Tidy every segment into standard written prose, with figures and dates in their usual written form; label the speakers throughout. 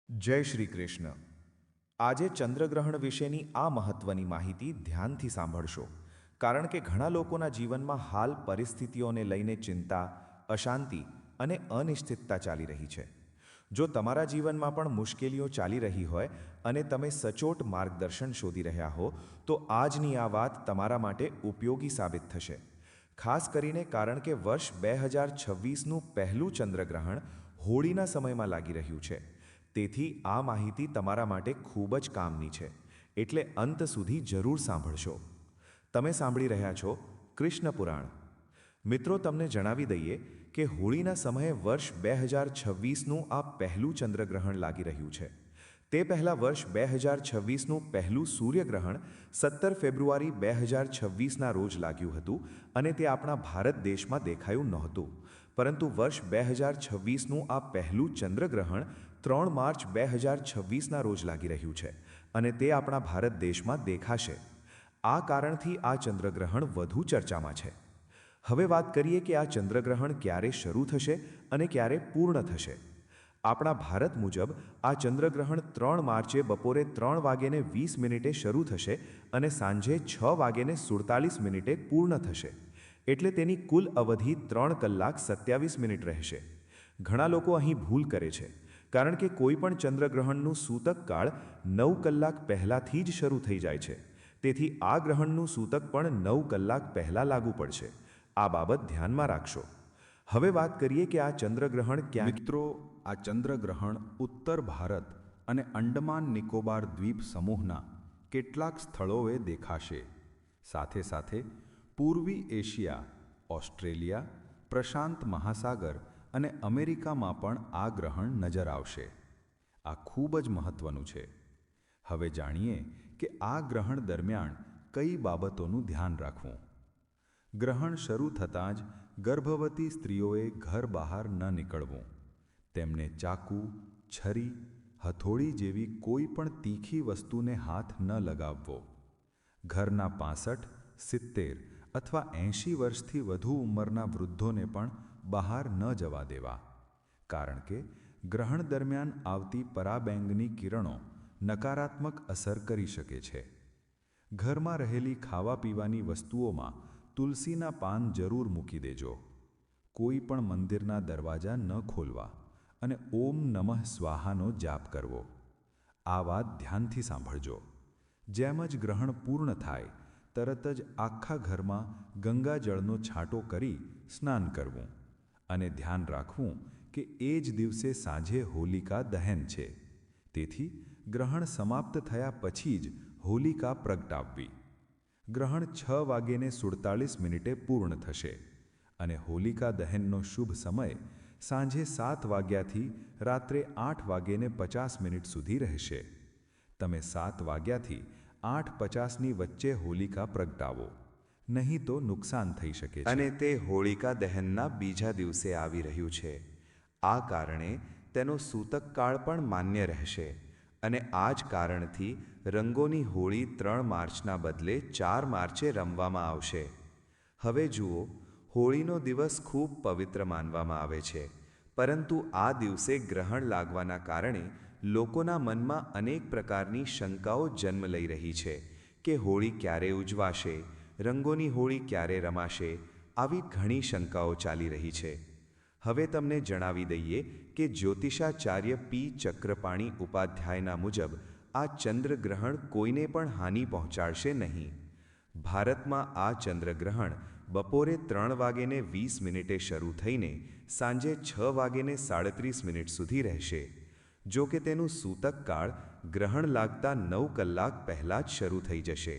Speaker 1: જય શ્રી કૃષ્ણ. આજે ચંદ્રગ્રહણ વિશેની આ મહત્વની માહિતી ધ્યાનથી સાંભળશો, કારણ કે ઘણા લોકોના જીવનમાં હાલ પરિસ્થિતિઓને લઈને ચિંતા, અશાંતિ અને અનિશ્ચિતતા ચાલી રહી છે. જો તમારા જીવનમાં પણ મુશ્કેલીઓ ચાલી રહી હોય અને તમે સચોટ માર્ગદર્શન શોધી રહ્યા હો, તો આજની આ વાત તમારા માટે ઉપયોગી સાબિત થશે. ખાસ કરીને કારણ કે વર્ષ 2026નું પહેલું ચંદ્રગ્રહણ હોળીના સમયમાં લાગી રહ્યું છે. તેથી આ માહિતી તમારા માટે ખૂબ જ કામની છે, એટલે અંત સુધી જરૂર સાંભળશો. તમે સાંભળી રહ્યા છો કૃષ્ણ પુરાણ. મિત્રો, તમને જણાવી દઈએ કે હોળીના સમયે વર્ષ 2026નું આ પહેલું ચંદ્રગ્રહણ લાગી રહ્યું છે. તે પહેલાં વર્ષ 2026નું પહેલું સૂર્યગ્રહણ 17 ફેબ્રુઆરી 2026ના રોજ લાગ્યું હતું અને તે આપણા ભારત દેશમાં દેખાયું નહોતું. પરંતુ વર્ષ 2026નું આ પહેલું ચંદ્રગ્રહણ 3 માર્ચ 2026ના રોજ લાગી રહ્યું છે અને તે આપણા ભારત દેશમાં દેખાશે. આ કારણથી આ ચંદ્રગ્રહણ વધુ ચર્ચામાં છે. હવે વાત કરીએ કે આ ચંદ્રગ્રહણ ક્યારે શરૂ થશે અને ક્યારે પૂર્ણ થશે. આપણા ભારત મુજબ આ ચંદ્રગ્રહણ 3 માર્ચે બપોરે 3:20 શરૂ થશે અને સાંજે 6:47 પૂર્ણ થશે. એટલે તેની કુલ અવધિ 3 કલાક 27 મિનિટ રહેશે. ઘણા લોકો અહીં ભૂલ કરે છે, કારણ કે કોઈ પણ ચંદ્રગ્રહણનું સૂતક કાળ 9 કલાક પહેલાંથી જ શરૂ થઈ જાય છે. તેથી આ ગ્રહણનું સૂતક પણ 9 કલાક પહેલાં લાગુ પડશે. આ બાબત ધ્યાનમાં રાખશો. હવે વાત કરીએ કે આ ચંદ્રગ્રહણ ક્યાં.
Speaker 2: મિત્રો, આ ચંદ્રગ્રહણ ઉત્તર ભારત અને અંડમાન નિકોબાર દ્વીપ સમૂહના કેટલાક સ્થળોએ દેખાશે. સાથે સાથે પૂર્વી એશિયા, ઓસ્ટ્રેલિયા, પ્રશાંત મહાસાગર અને અમેરિકામાં પણ આ ગ્રહણ નજર આવશે. આ ખૂબ જ મહત્વનું છે. હવે જાણીએ કે આ ગ્રહણ દરમિયાન કઈ બાબતોનું ધ્યાન રાખવું. ગ્રહણ શરૂ થતાં જ ગર્ભવતી સ્ત્રીઓએ ઘર બહાર ન નીકળવું. તેમને ચાકુ, છરી, હથોડી જેવી કોઈ પણ તીખી વસ્તુને હાથ ન લગાવવો. ઘરના 65, 70 અથવા 80 વર્ષથી વધુ ઉંમરના વૃદ્ધોને પણ બહાર ન જવા દેવા, કારણ કે ગ્રહણ દરમિયાન આવતી પરાબેંગની કિરણો નકારાત્મક અસર કરી શકે છે. ઘરમાં રહેલી ખાવા પીવાની વસ્તુઓમાં તુલસીના પાન જરૂર મૂકી દેજો. કોઈ પણ મંદિરના દરવાજા ન ખોલવા અને ઓમ નમઃ સ્વાહાનો જાપ કરવો. આ વાત ધ્યાનથી સાંભળજો. જેમ જ ગ્રહણ પૂર્ણ થાય તરત જ આખા ઘરમાં ગંગાજળનો છાંટો કરી સ્નાન કરવું અને ધ્યાન રાખવું કે એ જ દિવસે સાંજે હોલિકા દહન છે. તેથી ગ્રહણ સમાપ્ત થયા પછી જ હોલિકા પ્રગટાવવી. ગ્રહણ 6:47 પૂર્ણ થશે અને હોલિકા દહનનો શુભ સમય સાંજે 7 વાગ્યાથી રાત્રે 8:50 સુધી રહેશે. તમે 7 વાગ્યાથી 8:50ની વચ્ચે હોલિકા પ્રગટાવો, નહીં તો નુકસાન થઈ શકે છે.
Speaker 1: અને તે હોળિકા દહનના બીજા દિવસે આવી રહ્યું છે. આ કારણે તેનો સૂતકકાળ પણ માન્ય રહેશે અને આ જ કારણથી રંગોની હોળી 3 માર્ચના બદલે 4 માર્ચે રમવામાં આવશે. હવે જુઓ, હોળીનો દિવસ ખૂબ પવિત્ર માનવામાં આવે છે, પરંતુ આ દિવસે ગ્રહણ લાગવાના કારણે લોકોના મનમાં અનેક પ્રકારની શંકાઓ જન્મ લઈ રહી છે કે હોળી ક્યારે ઉજવાશે, રંગોની હોળી ક્યારે રમાશે. આવી ઘણી શંકાઓ ચાલી રહી છે. હવે તમને જણાવી દઈએ કે જ્યોતિષાચાર્ય પી ચક્રપાણી ઉપાધ્યાયના મુજબ આ ચંદ્રગ્રહણ કોઈને પણ હાનિ પહોંચાડશે નહીં. ભારતમાં આ ચંદ્રગ્રહણ બપોરે 3:20 શરૂ થઈને સાંજે 6:37 સુધી રહેશે. જો કે તેનું સૂતકકાળ ગ્રહણ લાગતા 9 કલાક પહેલાં જ શરૂ થઈ જશે.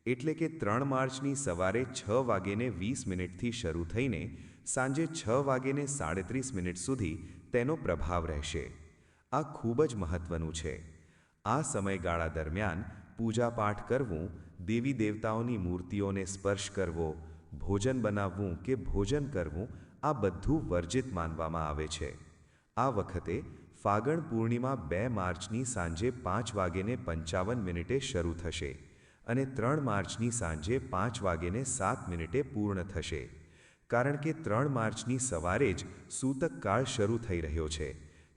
Speaker 1: એટલે કે 3 માર્ચની સવારે 6:20થી શરૂ થઈને સાંજે 6:37 સુધી તેનો પ્રભાવ રહેશે. આ ખૂબ જ મહત્વનું છે. આ સમયગાળા દરમિયાન પૂજાપાઠ કરવું, દેવી દેવતાઓની મૂર્તિઓને સ્પર્શ કરવો, ભોજન બનાવવું કે ભોજન કરવું, આ બધું વર્જિત માનવામાં આવે છે. આ વખતે ફાગણ પૂર્ણિમા 2 માર્ચની સાંજે 5:55 શરૂ થશે અને 3 માર્ચની સાંજે 5:07 પૂર્ણ થશે. કારણ કે 3 માર્ચની સવારે જ સૂતકકાળ શરૂ થઈ રહ્યો છે.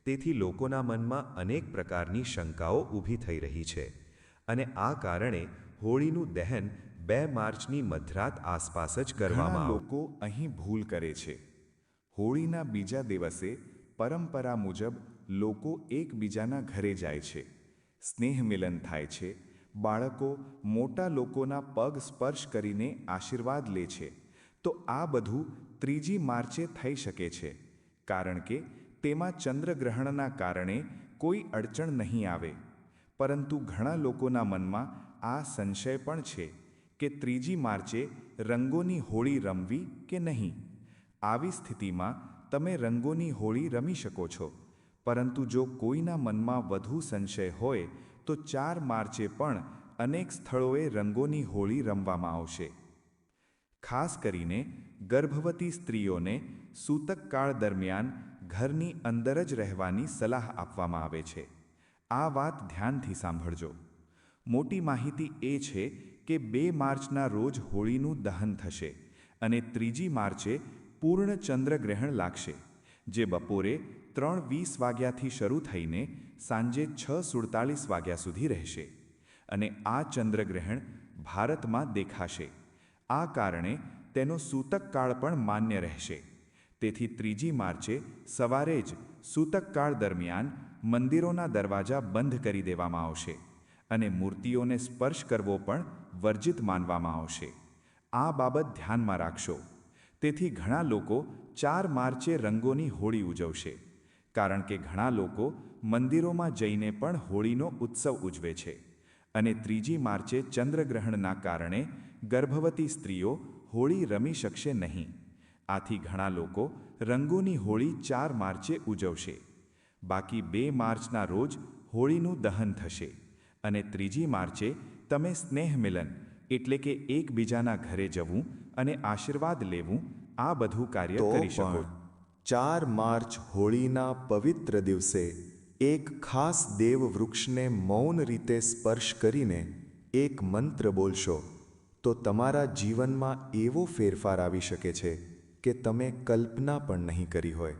Speaker 2: તેથી લોકોના મનમાં અનેક પ્રકારની શંકાઓ ઊભી થઈ રહી છે અને આ કારણે હોળીનું દહન 2 માર્ચની મધરાત આસપાસ જ કરવામાં
Speaker 1: ઘણા
Speaker 2: આવે.
Speaker 1: લોકો અહીં ભૂલ કરે છે. હોળીના બીજા દિવસે પરંપરા મુજબ લોકો એકબીજાના ઘરે જાય છે. સ્નેહ મિલન થાય છે. બાળકો મોટા લોકોના પગ સ્પર્શ કરીને આશીર્વાદ લે છે. તો આ બધું 3જી માર્ચે થઈ શકે છે, કારણ કે તેમાં ચંદ્રગ્રહણના કારણે કોઈ અડચણ નહીં આવે. પરંતુ ઘણા લોકોના મનમાં આ સંશય પણ છે કે 3જી માર્ચે રંગોની હોળી રમવી કે નહીં. આવી સ્થિતિમાં તમે રંગોની હોળી રમી શકો છો, પરંતુ જો કોઈના મનમાં વધુ સંશય હોય તો 4 માર્ચે પણ અનેક સ્થળોએ રંગોની હોળી રમવામાં આવશે. ખાસ કરીને ગર્ભવતી સ્ત્રીઓને સૂતકકાળ દરમિયાન ઘરની અંદર જ રહેવાની સલાહ આપવામાં આવે છે. આ વાત ધ્યાનથી સાંભળજો. મોટી માહિતી એ છે કે 2 માર્ચના રોજ હોળીનું દહન થશે અને 3જી માર્ચે પૂર્ણ ચંદ્રગ્રહણ લાગશે, જે બપોરે 3:20 વાગ્યાથી શરૂ થઈને સાંજે 6:47 વાગ્યા સુધી રહેશે. અને આ ચંદ્રગ્રહણ ભારતમાં દેખાશે. આ કારણે તેનો સૂતકકાળ પણ માન્ય રહેશે. તેથી 3જી માર્ચે સવારે જ સૂતકકાળ દરમિયાન મંદિરોના દરવાજા બંધ કરી દેવામાં આવશે અને મૂર્તિઓને સ્પર્શ કરવો પણ વર્જિત માનવામાં આવશે. આ બાબત ધ્યાનમાં રાખશો. તેથી ઘણા લોકો 4 માર્ચે રંગોની હોળી ઉજવશે, કારણ કે ઘણા લોકો મંદિરોમાં જઈને પણ હોળીનો ઉત્સવ ઉજવે છે. અને 3જી માર્ચે ચંદ્રગ્રહણના કારણે ગર્ભવતી સ્ત્રીઓ હોળી રમી શકશે નહીં. આથી ઘણા લોકો રંગોની હોળી 4 માર્ચે ઉજવશે. બાકી 2 માર્ચના રોજ હોળીનું દહન થશે અને 3જી માર્ચે તમે સ્નેહ મિલન એટલે કે એકબીજાના ઘરે જવું અને આશીર્વાદ લેવું, આ બધું કાર્ય કરી શકો.
Speaker 3: 4 માર્ચ હોળીના પવિત્ર દિવસે એક ખાસ દેવ વૃક્ષને મૌન રીતે સ્પર્શ કરીને એક મંત્ર બોલશો તો તમારા જીવનમાં એવો ફેરફાર આવી શકે છે કે તમે કલ્પના પણ નહીં કરી હોય.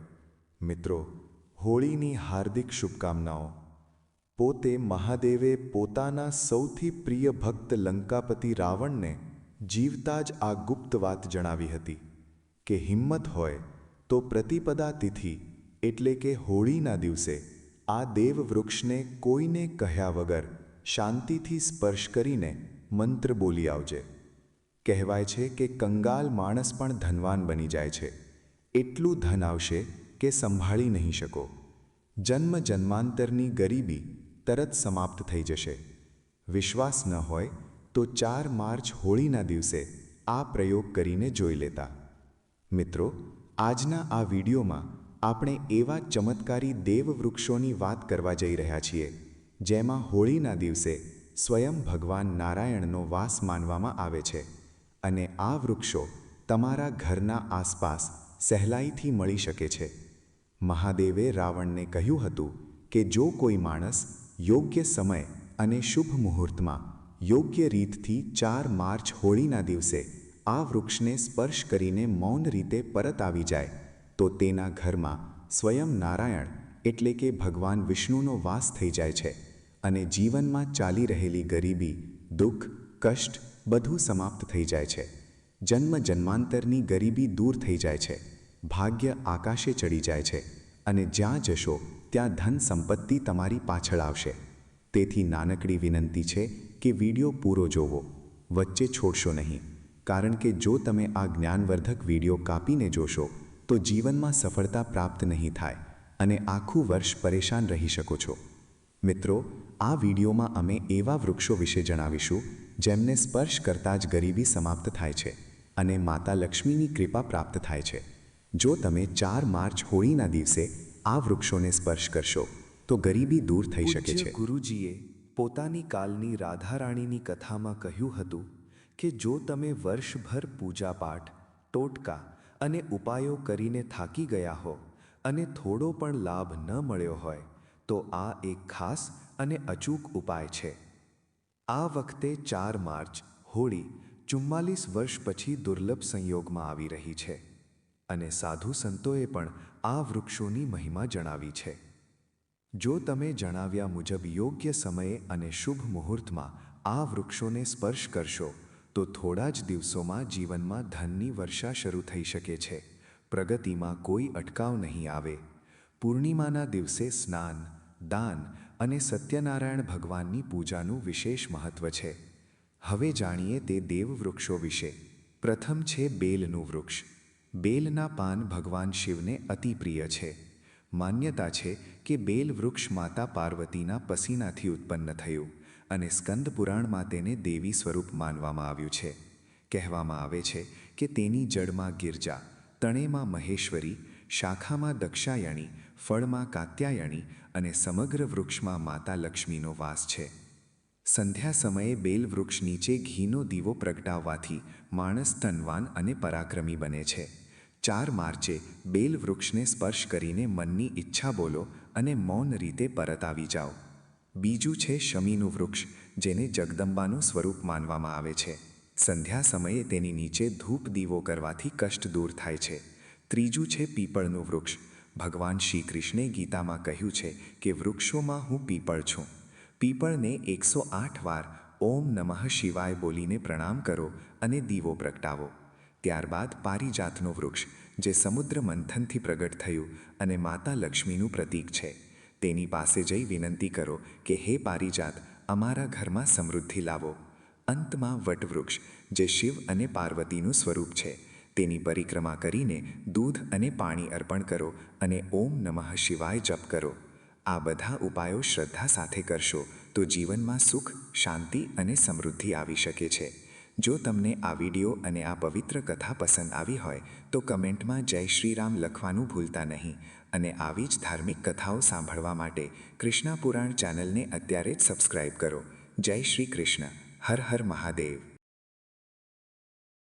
Speaker 3: મિત્રો, હોળીની હાર્દિક શુભકામનાઓ. પોતે મહાદેવે પોતાના સૌથી પ્રિય ભક્ત લંકાપતિ રાવણને જીવતા જ આ ગુપ્ત વાત જણાવી હતી કે હિંમત હોય તો પ્રતિપદા તિથિ એટલે કે હોળીના દિવસે આ દેવવૃક્ષને કોઈને કહ્યા વગર શાંતિથી સ્પર્શ કરીને મંત્ર બોલી આવજે. કહેવાય છે કે કંગાલ માણસ પણ ધનવાન બની જાય છે. એટલું ધન આવશે કે સંભાળી નહીં શકો. જન્મ જન્માંતરની ગરીબી તરત સમાપ્ત થઈ જશે. વિશ્વાસ ન હોય તો 4 માર્ચ હોળીના દિવસે આ પ્રયોગ કરીને જોઈ લેતા. મિત્રો, આજના આ વિડીયોમાં આપણે એવા ચમત્કારી દેવવૃક્ષોની વાત કરવા જઈ રહ્યા છીએ જેમાં હોળીના દિવસે સ્વયં ભગવાન નારાયણનો વાસ માનવામાં આવે છે. અને આ વૃક્ષો તમારા ઘરના આસપાસ સહેલાઈથી મળી શકે છે. મહાદેવે રાવણને કહ્યું હતું કે જો કોઈ માણસ યોગ્ય સમય અને શુભ મુહૂર્તમાં યોગ્ય રીતથી 4 માર્ચ હોળીના દિવસે આ વૃક્ષને સ્પર્શ કરીને મૌન રીતે પરત આવી જાય તો તેના ઘરમાં સ્વયં નારાયણ એટલે કે ભગવાન વિષ્ણુનો વાસ થઈ જાય છે અને જીવનમાં ચાલી રહેલી ગરીબી, દુઃખ, કષ્ટ બધું સમાપ્ત થઈ જાય છે. જન્મ જન્માંતરની ગરીબી દૂર થઈ જાય છે. ભાગ્ય આકાશે ચડી જાય છે અને જ્યાં જશો ત્યાં ધન સંપત્તિ તમારી પાછળ આવશે. તેથી નાનકડી વિનંતી છે કે વિડીયો પૂરો જોવો, વચ્ચે છોડશો નહીં, કારણ કે જો તમે આ જ્ઞાનવર્ધક વિડીયો કાપીને જોશો તો જીવનમાં સફળતા પ્રાપ્ત નહીં થાય અને આખું વર્ષ પરેશાન રહી શકો છો. મિત્રો, આ વિડીયોમાં અમે એવા વૃક્ષો વિશે જણાવીશું જેમને સ્પર્શ કરતાં જ ગરીબી સમાપ્ત થાય છે અને માતા લક્ષ્મીની કૃપા પ્રાપ્ત થાય છે. જો તમે 4 માર્ચ હોળીના દિવસે આ વૃક્ષોને સ્પર્શ કરશો તો ગરીબી દૂર થઈ શકે છે.
Speaker 1: ગુરુજીએ પોતાની કાલની રાધારાણીની કથામાં કહ્યું હતું કે જો તમે વર્ષભર પૂજાપાઠ, ટોટકા અને ઉપાયો કરીને થાકી ગયા હો અને થોડો પણ લાભ ન મળ્યો હોય તો આ એક ખાસ અને અચૂક ઉપાય છે. આ વખતે 4 માર્ચ હોળી 44 વર્ષ પછી દુર્લભ સંયોગમાં આવી રહી છે અને સાધુ સંતોએ પણ આ વૃક્ષોની મહિમા જણાવી છે.
Speaker 3: જો તમે જણાવ્યા મુજબ યોગ્ય સમયે અને શુભ મુહૂર્તમાં આ વૃક્ષોને સ્પર્શ કરશો તો થોડા જ દિવસોમાં જીવનમાં ધનની વર્ષા શરૂ થઈ શકે છે. પ્રગતિમાં કોઈ અટકાવ નહીં આવે. પૂર્ણિમાના દિવસે સ્નાન, દાન અને સત્યનારાયણ ભગવાનની પૂજાનું વિશેષ મહત્વ છે. હવે જાણીએ તે દેવવૃક્ષો વિશે. પ્રથમ છે બેલનું વૃક્ષ. બેલના પાન ભગવાન શિવને અતિ પ્રિય છે. માન્યતા છે કે બેલ વૃક્ષ માતા પાર્વતીના પસીનાથી ઉત્પન્ન થયું અને સ્કંદ પુરાણમાં તેને દેવી સ્વરૂપ માનવામાં આવ્યું છે. કહેવામાં આવે છે કે તેની જડમાં ગિરજા, તણેમાં મહેશ્વરી, શાખામાં દક્ષાયણી, ફળમાં કાત્યાયણી અને સમગ્ર વૃક્ષમાં માતા લક્ષ્મીનો વાસ છે. સંધ્યા સમયે બેલ વૃક્ષ નીચે ઘીનો દીવો પ્રગટાવવાથી માણસ ધનવાન અને પરાક્રમી બને છે. 4 માર્ચે બેલ વૃક્ષને સ્પર્શ કરીને મનની ઈચ્છા બોલો અને મૌન રીતે પરત આવી જાઓ. બીજું છે શમીનું વૃક્ષ, જેને જગદંબાનું સ્વરૂપ માનવામાં આવે છે. સંધ્યા સમયે તેની નીચે ધૂપ દીવો કરવાથી કષ્ટ દૂર થાય છે. ત્રીજું છે પીપળનું વૃક્ષ. ભગવાન શ્રી કૃષ્ણે ગીતામાં કહ્યું છે કે વૃક્ષોમાં હું પીપળ છું. પીપળને 108 વાર ઓમ નમઃ શિવાય બોલીને પ્રણામ કરો અને દીવો પ્રગટાવો. ત્યારબાદ પારિજાતનું વૃક્ષ, જે સમુદ્ર મંથનથી પ્રગટ થયું અને માતા લક્ષ્મીનું પ્રતીક છે. તેની પાસે જઈ વિનંતી કરો કે હે પારિજાત, અમારા ઘરમાં સમૃદ્ધિ લાવો. અંતમાં વટવૃક્ષ, જે શિવ અને પાર્વતીનું સ્વરૂપ છે. તેની પરિક્રમા કરીને દૂધ અને પાણી અર્પણ કરો અને ઓમ નમઃ શિવાય જપ કરો. આ બધા ઉપાયો શ્રદ્ધા સાથે કરશો તો જીવનમાં સુખ, શાંતિ અને સમૃદ્ધિ આવી શકે છે. જો તમને આ વિડીયો અને આ પવિત્ર કથા પસંદ આવી હોય તો કમેન્ટમાં જય શ્રી રામ લખવાનું ભૂલતા નહીં અને આવી જ ધાર્મિક કથાઓ સાંભળવા માટે કૃષ્ણા પુરાણ ચેનલને અત્યારે જ સબસ્ક્રાઇબ કરો. જય શ્રી કૃષ્ણ. હર હર મહાદેવ.